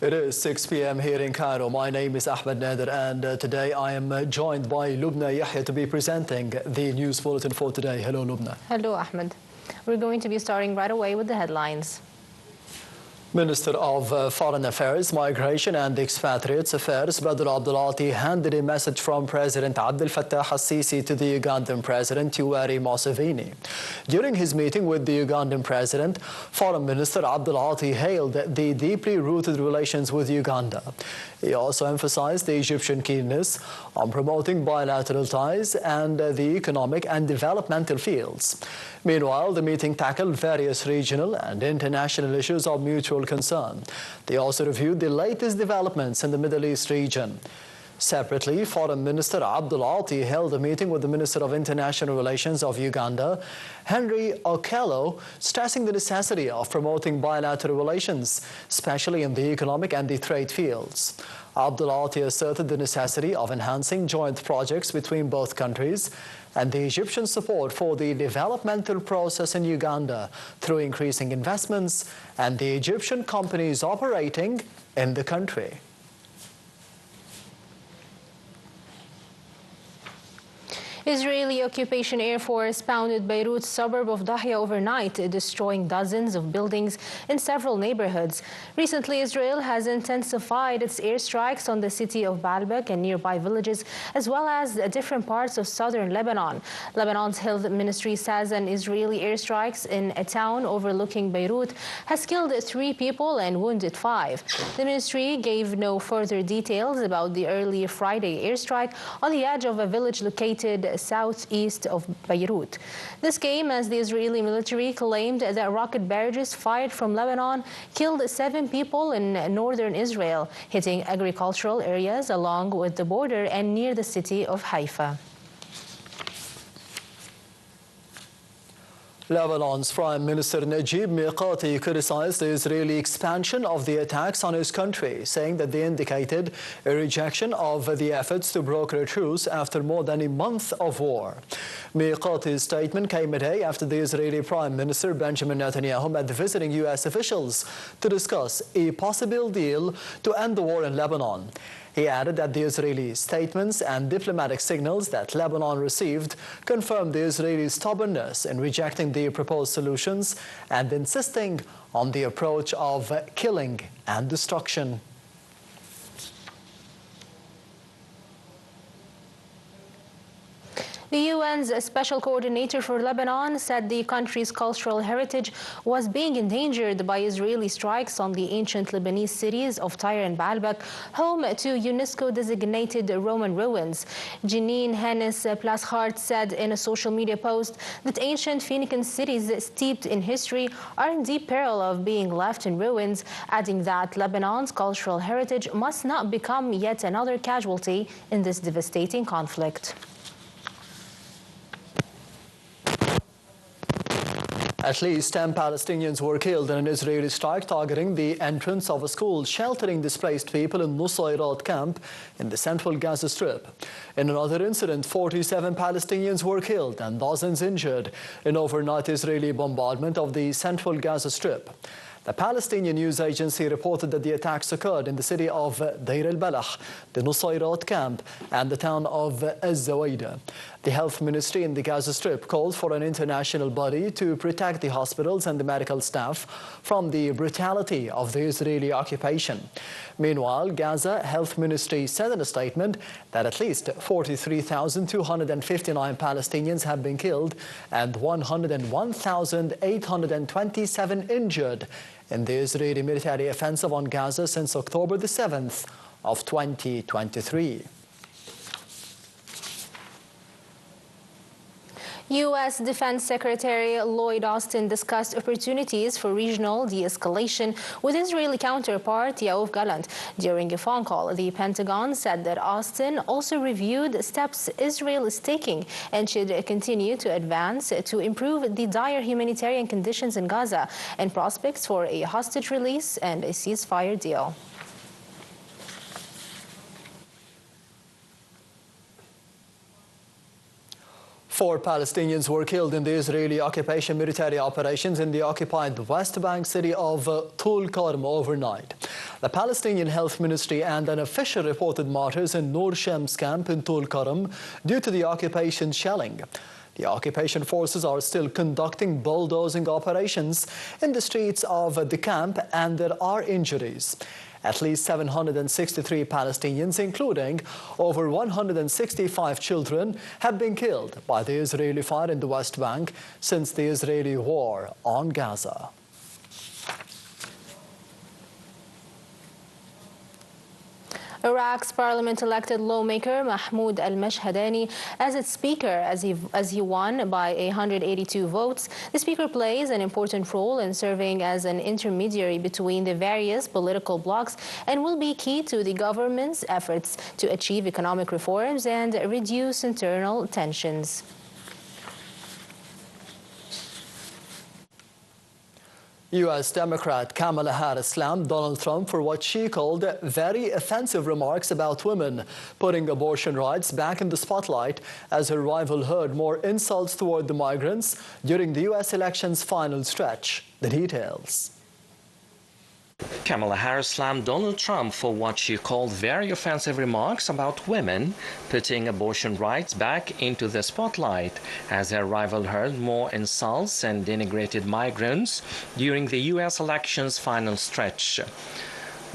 It is 6 p.m. here in Cairo. My name is Ahmed Nader, and today I am joined by Lubna Yahya to be presenting the news bulletin for today. Hello, Lubna. Hello, Ahmed. We're going to be starting right away with the headlines. Minister of Foreign Affairs, Migration and Expatriates Affairs, Badr Abdulati, handed a message from President Abdel Fattah al-Sisi to the Ugandan President, Yoweri Museveni. During his meeting with the Ugandan President, Foreign Minister Abdulati hailed the deeply rooted relations with Uganda. He also emphasized the Egyptian keenness on promoting bilateral ties and the economic and developmental fields. Meanwhile, the meeting tackled various regional and international issues of mutual concern. They also reviewed the latest developments in the Middle East region. Separately, Foreign Minister Abdulati held a meeting with the Minister of International Relations of Uganda, Henry Okello, stressing the necessity of promoting bilateral relations, especially in the economic and the trade fields. Abdulati asserted the necessity of enhancing joint projects between both countries and the Egyptian support for the developmental process in Uganda through increasing investments and the Egyptian companies operating in the country. Israeli occupation Air Force pounded Beirut's suburb of Dahya overnight, destroying dozens of buildings in several neighborhoods. Recently, Israel has intensified its airstrikes on the city of Baalbek and nearby villages, as well as different parts of southern Lebanon. Lebanon's health ministry says an Israeli airstrikes in a town overlooking Beirut has killed 3 people and wounded 5. The ministry gave no further details about the early Friday airstrike on the edge of a village located southeast of Beirut. This came as the Israeli military claimed that rocket barrages fired from Lebanon killed 7 people in northern Israel, hitting agricultural areas along with the border and near the city of Haifa. Lebanon's Prime Minister Najib Mikati criticized the Israeli expansion of the attacks on his country, saying that they indicated a rejection of the efforts to broker a truce after more than a month of war. Mikati's statement came a day after the Israeli Prime Minister Benjamin Netanyahu met visiting U.S. officials to discuss a possible deal to end the war in Lebanon. He added that the Israeli statements and diplomatic signals that Lebanon received confirmed the Israeli stubbornness in rejecting the proposed solutions and insisting on the approach of killing and destruction. The UN's Special Coordinator for Lebanon said the country's cultural heritage was being endangered by Israeli strikes on the ancient Lebanese cities of Tyre and Baalbek, home to UNESCO-designated Roman ruins. Jeanine Hennis-Plaschart said in a social media post that ancient Phoenician cities steeped in history are in deep peril of being left in ruins, adding that Lebanon's cultural heritage must not become yet another casualty in this devastating conflict. At least 10 Palestinians were killed in an Israeli strike targeting the entrance of a school sheltering displaced people in Nusayrat camp in the central Gaza Strip. In another incident, 47 Palestinians were killed and dozens injured in overnight Israeli bombardment of the central Gaza Strip. The Palestinian news agency reported that the attacks occurred in the city of Deir el-Balah, the Nusayrat camp, and the town of Az-Zawayda. The health ministry in the Gaza Strip called for an international body to protect the hospitals and the medical staff from the brutality of the Israeli occupation. Meanwhile, Gaza Health Ministry said in a statement that at least 43,259 Palestinians have been killed and 101,827 injured in the Israeli military offensive on Gaza since October the 7th of 2023. U.S. Defense Secretary Lloyd Austin discussed opportunities for regional de-escalation with Israeli counterpart Yoav Gallant. During a phone call, the Pentagon said that Austin also reviewed steps Israel is taking and should continue to advance to improve the dire humanitarian conditions in Gaza and prospects for a hostage release and a ceasefire deal. 4 Palestinians were killed in the Israeli occupation military operations in the occupied West Bank city of Tul Karm overnight. The Palestinian Health Ministry and an official reported martyrs in Noor Shams camp in Tul Karam due to the occupation shelling. The occupation forces are still conducting bulldozing operations in the streets of the camp, and there are injuries. At least 763 Palestinians, including over 165 children, have been killed by the Israeli fire in the West Bank since the Israeli war on Gaza. Iraq's parliament elected lawmaker Mahmoud al-Mashhadani as its speaker as he won by 182 votes. The speaker plays an important role in serving as an intermediary between the various political blocs and will be key to the government's efforts to achieve economic reforms and reduce internal tensions. U.S. Democrat Kamala Harris slammed Donald Trump for what she called very offensive remarks about women, putting abortion rights back in the spotlight as her rival heard more insults toward the migrants during the U.S. election's final stretch. The details. Kamala Harris slammed Donald Trump for what she called very offensive remarks about women, putting abortion rights back into the spotlight as her rival hurled more insults and denigrated migrants during the U.S. election's final stretch.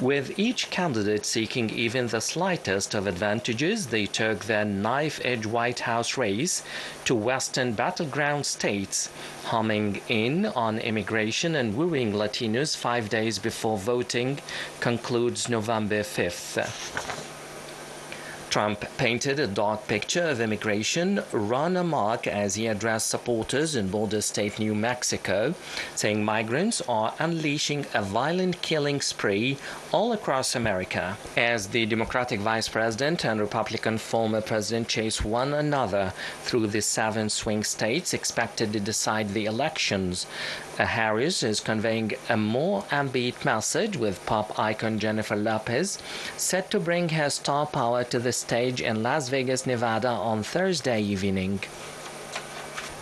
With each candidate seeking even the slightest of advantages, they took their knife-edge White House race to western battleground states, homing in on immigration and wooing Latinos 5 days before voting concludes November 5th. Trump painted a dark picture of immigration run amok as he addressed supporters in border state New Mexico, saying migrants are unleashing a violent killing spree all across America. As the Democratic Vice President and Republican former President chase one another through the 7 swing states expected to decide the elections, Harris is conveying a more upbeat message, with pop icon Jennifer Lopez set to bring her star power to the stage in Las Vegas, Nevada on Thursday evening.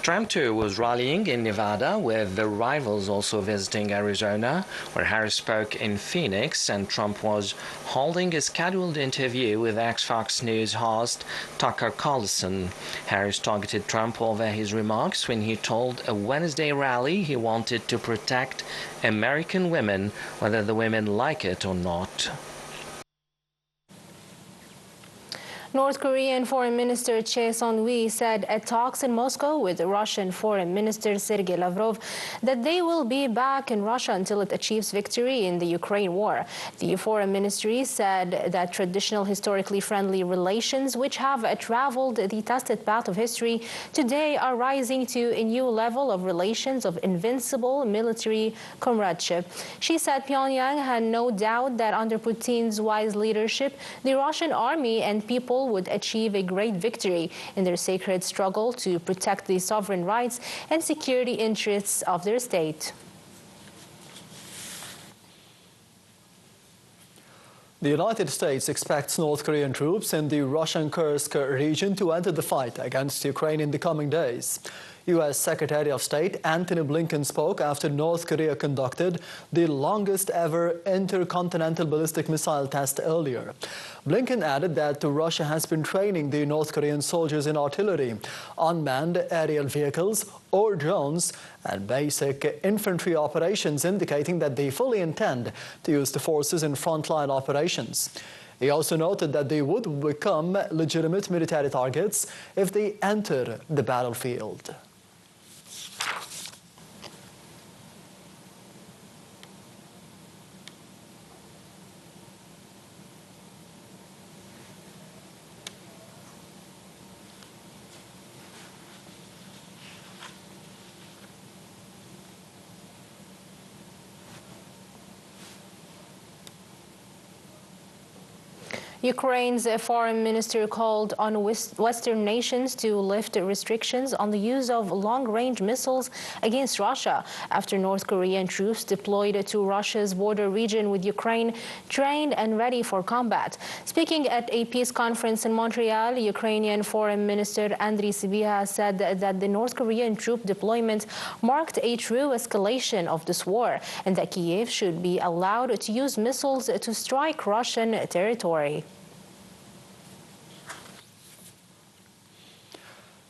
Trump too was rallying in Nevada, with the rivals also visiting Arizona, where Harris spoke in Phoenix, and Trump was holding a scheduled interview with ex-Fox News host Tucker Carlson. Harris targeted Trump over his remarks when he told a Wednesday rally he wanted to protect American women, whether the women like it or not. North Korean Foreign Minister Choi Son-hui said at talks in Moscow with Russian Foreign Minister Sergei Lavrov that they will be back in Russia until it achieves victory in the Ukraine war. The Foreign Ministry said that traditional, historically friendly relations, which have traveled the tested path of history, today are rising to a new level of relations of invincible military comradeship. She said Pyongyang had no doubt that under Putin's wise leadership, the Russian army and people would achieve a great victory in their sacred struggle to protect the sovereign rights and security interests of their state. The United States expects North Korean troops in the Russian Kursk region to enter the fight against Ukraine in the coming days. U.S. Secretary of State Antony Blinken spoke after North Korea conducted the longest ever intercontinental ballistic missile test earlier. Blinken added that Russia has been training the North Korean soldiers in artillery, unmanned aerial vehicles or drones, and basic infantry operations, indicating that they fully intend to use the forces in frontline operations. He also noted that they would become legitimate military targets if they enter the battlefield. Ukraine's foreign minister called on Western nations to lift restrictions on the use of long-range missiles against Russia after North Korean troops deployed to Russia's border region with Ukraine, trained and ready for combat. Speaking at a peace conference in Montreal, Ukrainian Foreign Minister Andriy Sybiha said that the North Korean troop deployment marked a true escalation of this war and that Kiev should be allowed to use missiles to strike Russian territory.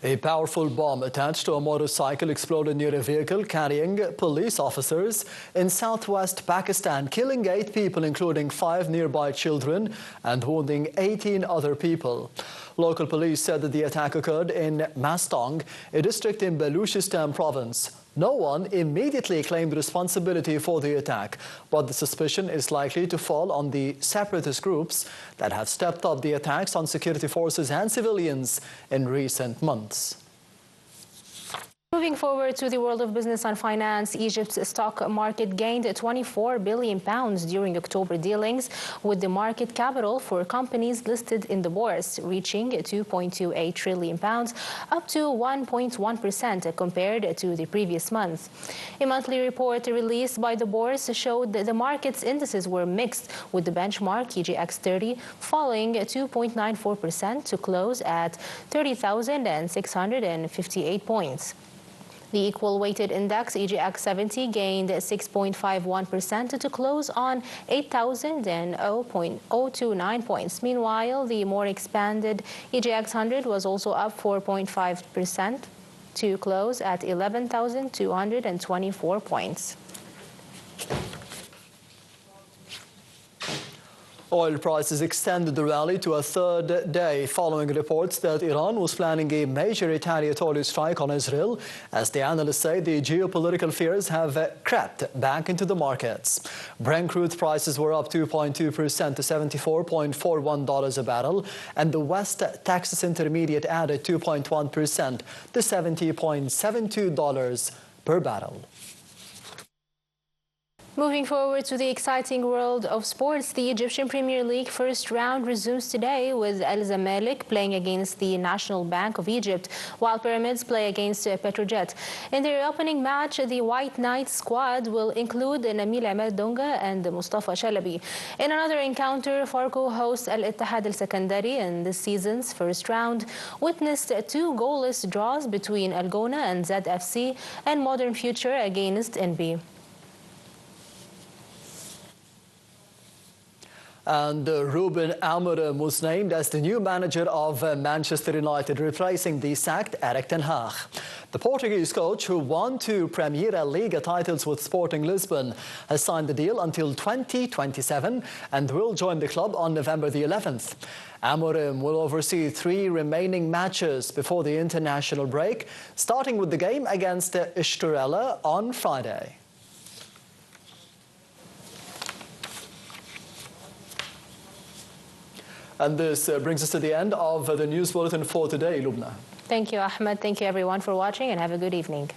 A powerful bomb attached to a motorcycle exploded near a vehicle carrying police officers in southwest Pakistan, killing 8 people, including 5 nearby children, and wounding 18 other people. Local police said that the attack occurred in Mastong, a district in Baluchistan province. No one immediately claimed responsibility for the attack, but the suspicion is likely to fall on the separatist groups that have stepped up the attacks on security forces and civilians in recent months. Moving forward to the world of business and finance, Egypt's stock market gained £24 billion during October dealings, with the market capital for companies listed in the bourse reaching £2.28 trillion, up to 1.1% compared to the previous month. A monthly report released by the bourse showed that the market's indices were mixed, with the benchmark EGX 30 falling 2.94% to close at 30,658 points. The equal-weighted index, EGX 70, gained 6.51% to close on 8,029 points. Meanwhile, the more expanded EGX 100 was also up 4.5% to close at 11,224 points. Oil prices extended the rally to a third day following reports that Iran was planning a major retaliatory strike on Israel. As the analysts say, the geopolitical fears have crept back into the markets. Brent crude prices were up 2.2% to $74.41 a barrel, and the West Texas Intermediate added 2.1% to $70.72 per barrel. Moving forward to the exciting world of sports, the Egyptian Premier League first round resumes today with Al Zamalek playing against the National Bank of Egypt, while Pyramids play against Petrojet. In their opening match, the White Knights squad will include Nabil Ahmed Donga and Mustafa Shalabi. In another encounter, Farko hosts Al Ittihad Al Secondary in this season's first round witnessed 2 goalless draws between Al Gona and ZFC and Modern Future against NB. And Ruben Amorim was named as the new manager of Manchester United, replacing the sacked Erik ten Hag. The Portuguese coach, who won 2 Premier League titles with Sporting Lisbon, has signed the deal until 2027 and will join the club on November the 11th. Amorim will oversee 3 remaining matches before the international break, starting with the game against Ishturela on Friday. And this brings us to the end of the news bulletin for today, Lubna. Thank you, Ahmed. Thank you, everyone, for watching, and have a good evening.